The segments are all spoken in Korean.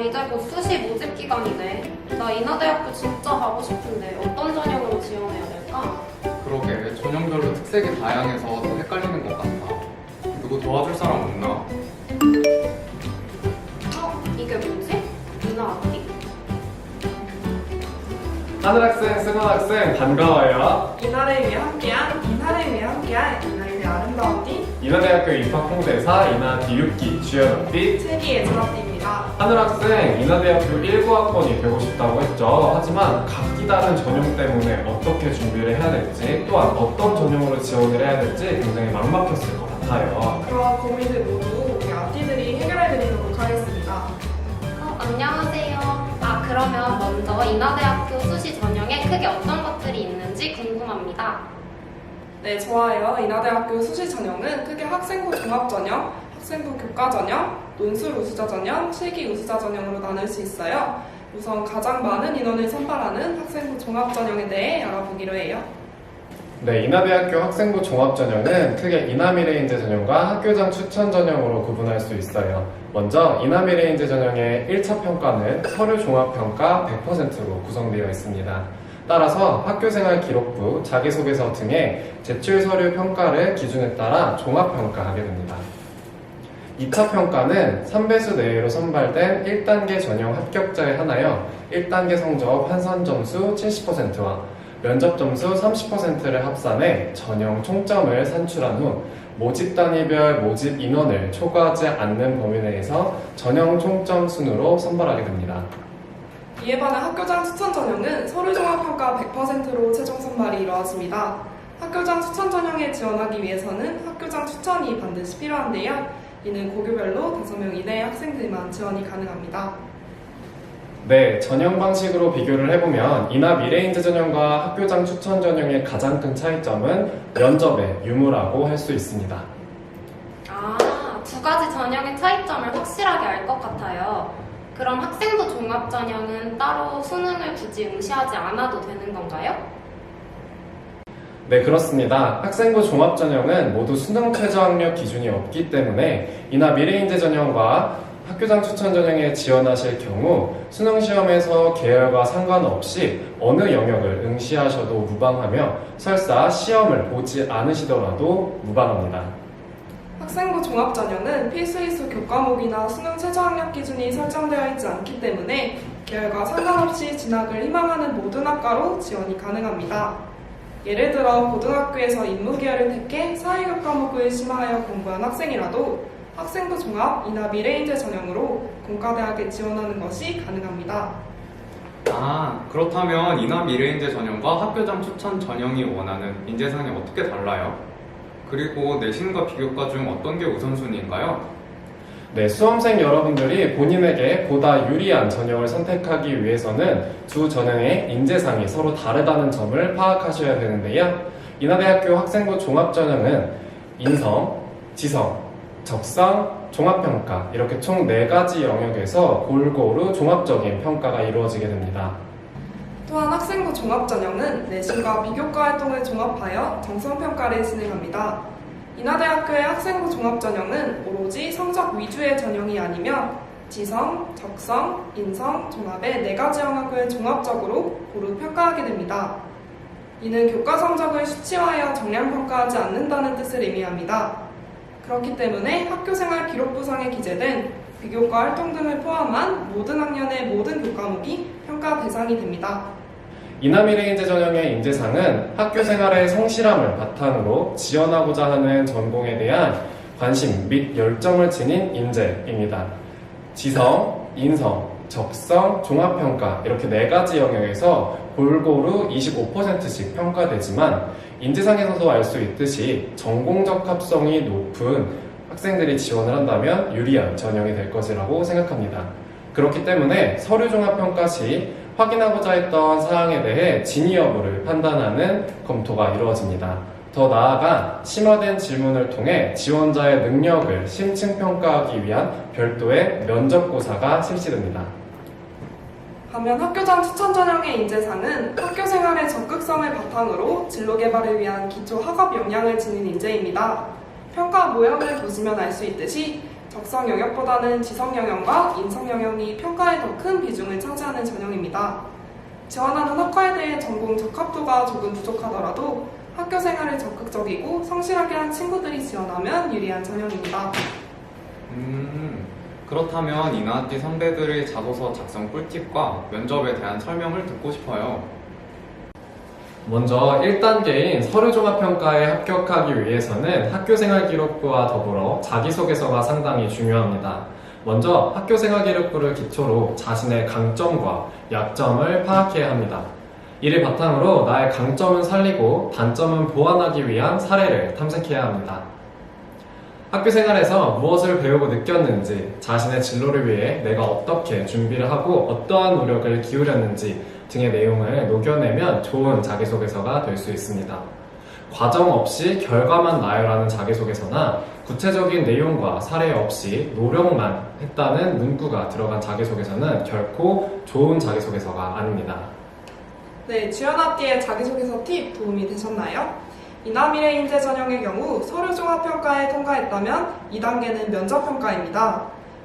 이제 곧 수시 모집 기간이네. 나 인하대학교 진짜 가고 싶은데 어떤 전형으로 지원해야 될까? 그러게, 전형별로 특색이 다양해서 더 헷갈리는 것 같아. 누구 도와줄 사람 없나? 이게 뭐지? 인하 앞뒤? 하늘 학생, 승원 학생 반가워요. 이날을 위해 함께한 이날의 아름다운 띠 인하대학교 입학 홍대사 인하 D6기 주연 언니. 세기 예전학띠입니다. 하늘 학생, 인하대학교 19학번이 되고 싶다고 했죠. 하지만 각기 다른 전형 때문에 어떻게 준비를 해야 될지, 또한 어떤 전형으로 지원을 해야 될지 굉장히 막막했을 것 같아요. 그러한 고민들 모두 우리 앞띠들이 해결해드리도록 하겠습니다. 안녕하세요. 그러면 먼저 인하대학교 수시 전형에 크게 어떤 것들이 있는지 궁금합니다. 네, 좋아요. 인하대학교 수시 전형은 크게 학생부 종합 전형, 학생부 교과 전형, 논술 우수자 전형, 실기 우수자 전형으로 나눌 수 있어요. 우선 가장 많은 인원을 선발하는 학생부 종합 전형에 대해 알아보기로 해요. 네, 인하대학교 학생부 종합전형은 크게 인하미래인재 전형과 학교장 추천 전형으로 구분할 수 있어요. 먼저 인하미래인재 전형의 1차 평가는 서류 종합평가 100%로 구성되어 있습니다. 따라서 학교생활 기록부, 자기소개서 등의 제출 서류 평가를 기준에 따라 종합평가하게 됩니다. 2차 평가는 3배수 내외로 선발된 1단계 전형 합격자에 한하여 1단계 성적 환산 점수 70%와 면접 점수 30%를 합산해 전형 총점을 산출한 후 모집 단위별 모집 인원을 초과하지 않는 범위 내에서 전형 총점 순으로 선발하게 됩니다. 이에 반해 학교장 추천 전형은 서류 종합평가 100%로 최종 선발이 이루어집니다. 학교장 추천 전형에 지원하기 위해서는 학교장 추천이 반드시 필요한데요. 이는 고교별로 5명 이내의 학생들만 지원이 가능합니다. 네, 전형 방식으로 비교를 해보면 인하 미래인재 전형과 학교장 추천 전형의 가장 큰 차이점은 면접의 유무라고 할 수 있습니다. 두 가지 전형의 차이점을 확실하게 알 것 같아요. 그럼 학생부 종합 전형은 따로 수능을 굳이 응시하지 않아도 되는 건가요? 네, 그렇습니다. 학생부 종합 전형은 모두 수능 최저 학력 기준이 없기 때문에 인하 미래인재 전형과 학교장 추천 전형에 지원하실 경우 수능 시험에서 계열과 상관없이 어느 영역을 응시하셔도 무방하며 설사 시험을 보지 않으시더라도 무방합니다. 학생부 종합 전형은 필수이수 교과목이나 수능 최저 학력 기준이 설정되어 있지 않기 때문에 계열과 상관없이 진학을 희망하는 모든 학과로 지원이 가능합니다. 예를 들어 고등학교에서 인문 계열을 택해 사회교과목을 심화하여 공부한 학생이라도 학생부 종합 인하 미래인재 전형으로 공과대학에 지원하는 것이 가능합니다. 그렇다면 인하 미래인재 전형과 학교장 추천 전형이 원하는 인재상이 어떻게 달라요? 그리고 내신과 비교과 중 어떤 게 우선순위인가요? 네, 수험생 여러분들이 본인에게 보다 유리한 전형을 선택하기 위해서는 두 전형의 인재상이 서로 다르다는 점을 파악하셔야 되는데요. 인하대학교 학생부 종합전형은 인성, 지성, 적성, 종합평가 이렇게 총 4가지 영역에서 골고루 종합적인 평가가 이루어지게 됩니다. 또한 학생부 종합 전형은 내신과 비교과 활동을 종합하여 정성평가를 진행합니다. 인하대학교의 학생부 종합 전형은 오로지 성적 위주의 전형이 아니며 지성, 적성, 인성, 종합의 4가지 영역을 종합적으로 고루 평가하게 됩니다. 이는 교과 성적을 수치화하여 정량평가하지 않는다는 뜻을 의미합니다. 그렇기 때문에 학교생활 기록부상에 기재된 비교과 활동 등을 포함한 모든 학년의 모든 교과목이 평가 대상이 됩니다. 인하 미래인재 전형의 인재상은 학교생활의 성실함을 바탕으로 지원하고자 하는 전공에 대한 관심 및 열정을 지닌 인재입니다. 지성, 인성, 적성, 종합평가 이렇게 4가지 영역에서 골고루 25%씩 평가되지만 인재상에서도 알 수 있듯이 전공적 합성이 높은 학생들이 지원을 한다면 유리한 전형이 될 것이라고 생각합니다. 그렇기 때문에 서류 종합평가 시 확인하고자 했던 사항에 대해 진위 여부를 판단하는 검토가 이루어집니다. 더 나아가 심화된 질문을 통해 지원자의 능력을 심층평가하기 위한 별도의 면접고사가 실시됩니다. 반면 학교장 추천 전형의 인재상은 학교생활의 적극성을 바탕으로 진로 개발을 위한 기초 학업 역량을 지닌 인재입니다. 평가 모형을 보시면 알 수 있듯이 적성 영역보다는 지성 영역과 인성 영역이 평가에 더 큰 비중을 차지하는 전형입니다. 지원하는 학과에 대해 전공 적합도가 조금 부족하더라도 학교 생활을 적극적이고 성실하게 한 친구들이 지원하면 유리한 전형입니다. 그렇다면 이나띠 선배들의 자소서 작성 꿀팁과 면접에 대한 설명을 듣고 싶어요. 먼저 1단계인 서류종합평가에 합격하기 위해서는 학교생활기록부와 더불어 자기소개서가 상당히 중요합니다. 먼저 학교생활기록부를 기초로 자신의 강점과 약점을 파악해야 합니다. 이를 바탕으로 나의 강점은 살리고 단점은 보완하기 위한 사례를 탐색해야 합니다. 학교생활에서 무엇을 배우고 느꼈는지, 자신의 진로를 위해 내가 어떻게 준비를 하고 어떠한 노력을 기울였는지 등의 내용을 녹여내면 좋은 자기소개서가 될 수 있습니다. 과정 없이 결과만 나열하는 자기소개서나 구체적인 내용과 사례 없이 노력만 했다는 문구가 들어간 자기소개서는 결코 좋은 자기소개서가 아닙니다. 네, 주연학기의 자기소개서 팁 도움이 되셨나요? 이나미래 인재 전형의 경우 서류종합평가에 통과했다면 2단계는 면접평가입니다.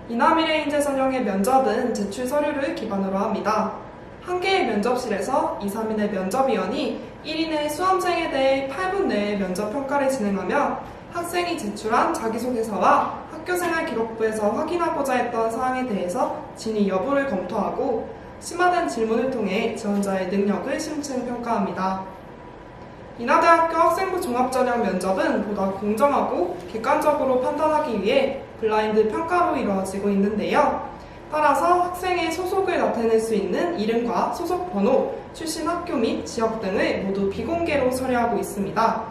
이나미래 인재 전형의 면접은 제출 서류를 기반으로 합니다. 한 개의 면접실에서 2, 3인의 면접위원이 1인의 수험생에 대해 8분 내에 면접평가를 진행하며 학생이 제출한 자기소개서와 학교생활 기록부에서 확인하고자 했던 사항에 대해서 진위 여부를 검토하고 심화된 질문을 통해 지원자의 능력을 심층평가합니다. 인하대학교 학생부 종합전형 면접은 보다 공정하고 객관적으로 판단하기 위해 블라인드 평가로 이루어지고 있는데요. 따라서 학생의 소속을 나타낼 수 있는 이름과 소속 번호, 출신 학교 및 지역 등을 모두 비공개로 처리하고 있습니다.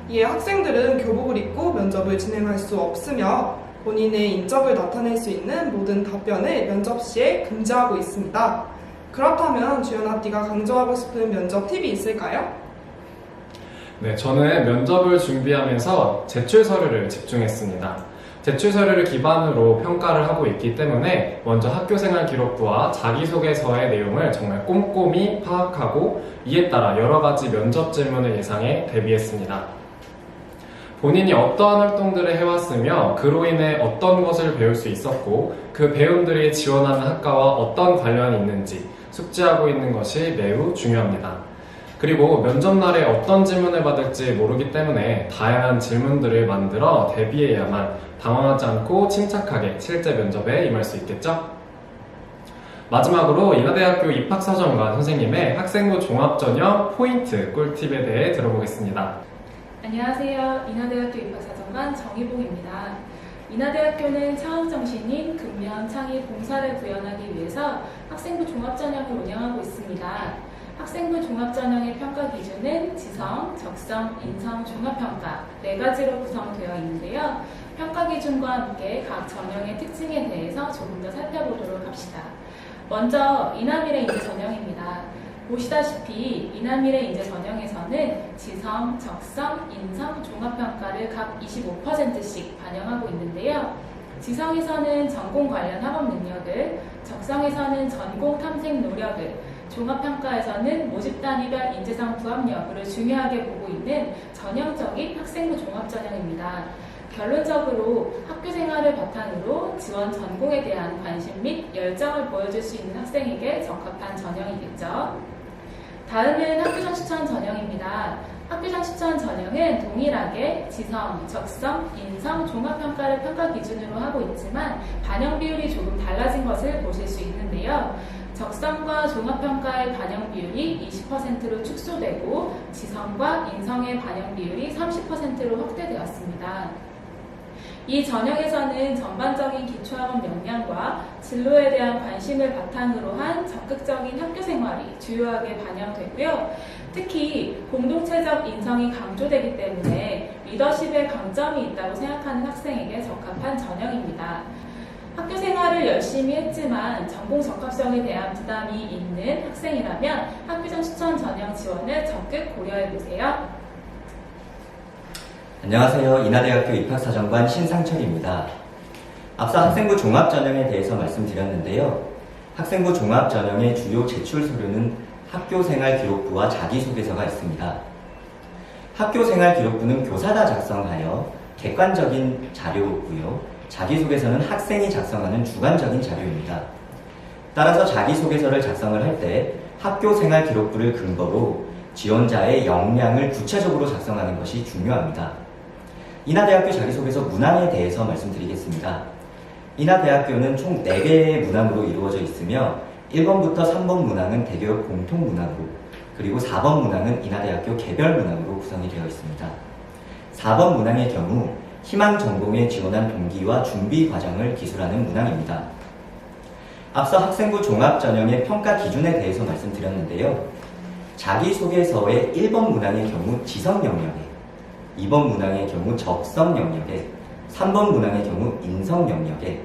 이에 학생들은 교복을 입고 면접을 진행할 수 없으며 본인의 인적을 나타낼 수 있는 모든 답변을 면접 시에 금지하고 있습니다. 그렇다면 주연아띠가 강조하고 싶은 면접 팁이 있을까요? 네, 저는 면접을 준비하면서 제출 서류를 집중했습니다. 제출 서류를 기반으로 평가를 하고 있기 때문에 먼저 학교생활 기록부와 자기소개서의 내용을 정말 꼼꼼히 파악하고 이에 따라 여러 가지 면접 질문을 예상해 대비했습니다. 본인이 어떠한 활동들을 해왔으며 그로 인해 어떤 것을 배울 수 있었고 그 배움들이 지원하는 학과와 어떤 관련이 있는지 숙지하고 있는 것이 매우 중요합니다. 그리고 면접날에 어떤 질문을 받을지 모르기 때문에 다양한 질문들을 만들어 대비해야만 당황하지 않고 침착하게 실제 면접에 임할 수 있겠죠? 마지막으로 인하대학교 입학사정관 선생님의 학생부 종합전형 포인트 꿀팁에 대해 들어보겠습니다. 안녕하세요. 인하대학교 입학사정관 정희봉입니다. 인하대학교는 차원정신인 근면, 창의, 봉사를 구현하기 위해서 학생부 종합전형을 운영하고 있습니다. 학생부 종합전형의 평가 기준은 지성, 적성, 인성, 종합평가 4가지로 구성되어 있는데요. 평가 기준과 함께 각 전형의 특징에 대해서 조금 더 살펴보도록 합시다. 먼저 이나미래 인재 전형입니다. 보시다시피 이나미래 인재 전형에서는 지성, 적성, 인성, 종합평가를 각 25%씩 반영하고 있는데요. 지성에서는 전공 관련 학업 능력을, 적성에서는 전공 탐색 노력을, 종합평가에서는 모집 단위별 인재상 부합 여부를 중요하게 보고 있는 전형적인 학생부 종합전형입니다. 결론적으로 학교 생활을 바탕으로 지원 전공에 대한 관심 및 열정을 보여줄 수 있는 학생에게 적합한 전형이겠죠. 다음은 학교장 추천 전형입니다. 학교장 추천 전형은 동일하게 지성, 적성, 인성, 종합평가를 평가 기준으로 하고 있지만 반영 비율이 조금 달라진 것을 보실 수 있는데요. 적성과 종합평가의 반영 비율이 20%로 축소되고 지성과 인성의 반영 비율이 30%로 확대되었습니다. 이 전형에서는 전반적인 기초학업 역량과 진로에 대한 관심을 바탕으로 한 적극적인 학교 생활이 주요하게 반영되고요. 특히 공동체적 인성이 강조되기 때문에 리더십의 강점이 있다고 생각하는 학생에게 적합한 전형입니다. 학교 생활을 열심히 했지만 전공 적합성에 대한 부담이 있는 학생이라면 학교장 추천 전형 지원을 적극 고려해보세요. 안녕하세요. 인하대학교 입학사정관 신상철입니다. 앞서 학생부 종합전형에 대해서 말씀드렸는데요. 학생부 종합전형의 주요 제출 서류는 학교생활 기록부와 자기소개서가 있습니다. 학교생활 기록부는 교사가 작성하여 객관적인 자료고요. 자기소개서는 학생이 작성하는 주관적인 자료입니다. 따라서 자기소개서를 작성을 할 때 학교생활 기록부를 근거로 지원자의 역량을 구체적으로 작성하는 것이 중요합니다. 인하대학교 자기소개서 문항에 대해서 말씀드리겠습니다. 인하대학교는 총 4개의 문항으로 이루어져 있으며 1번부터 3번 문항은 대교육 공통 문항으로, 그리고 4번 문항은 인하대학교 개별 문항으로 구성이 되어 있습니다. 4번 문항의 경우 희망 전공에 지원한 동기와 준비 과정을 기술하는 문항입니다. 앞서 학생부 종합전형의 평가 기준에 대해서 말씀드렸는데요. 자기소개서의 1번 문항의 경우 지성 영역에, 2번 문항의 경우 적성 영역에, 3번 문항의 경우 인성 영역에,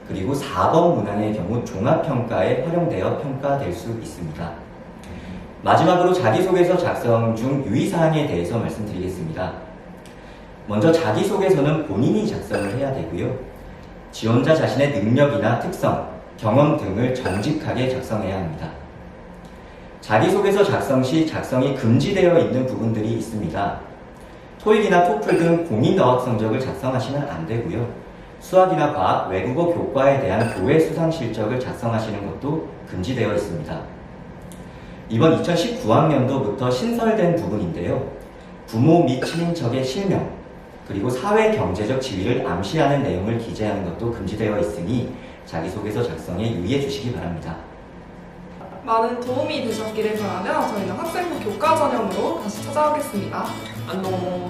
그리고 4번 문항의 경우 종합평가에 활용되어 평가될 수 있습니다. 마지막으로 자기소개서 작성 중 유의사항에 대해서 말씀드리겠습니다. 먼저 자기소개서는 본인이 작성을 해야 되고요. 지원자 자신의 능력이나 특성, 경험 등을 정직하게 작성해야 합니다. 자기소개서 작성 시 작성이 금지되어 있는 부분들이 있습니다. 토익이나 토플 등 공인 어학 성적을 작성하시면 안 되고요. 수학이나 과학, 외국어 교과에 대한 교외 수상 실적을 작성하시는 것도 금지되어 있습니다. 이번 2019학년도부터 신설된 부분인데요. 부모 및 친인척의 실명, 그리고 사회 경제적 지위를 암시하는 내용을 기재하는 것도 금지되어 있으니 자기소개서 작성에 유의해 주시기 바랍니다. 많은 도움이 되셨기를 바라며 저희는 학생부 교과 전형으로 다시 찾아오겠습니다. 안녕.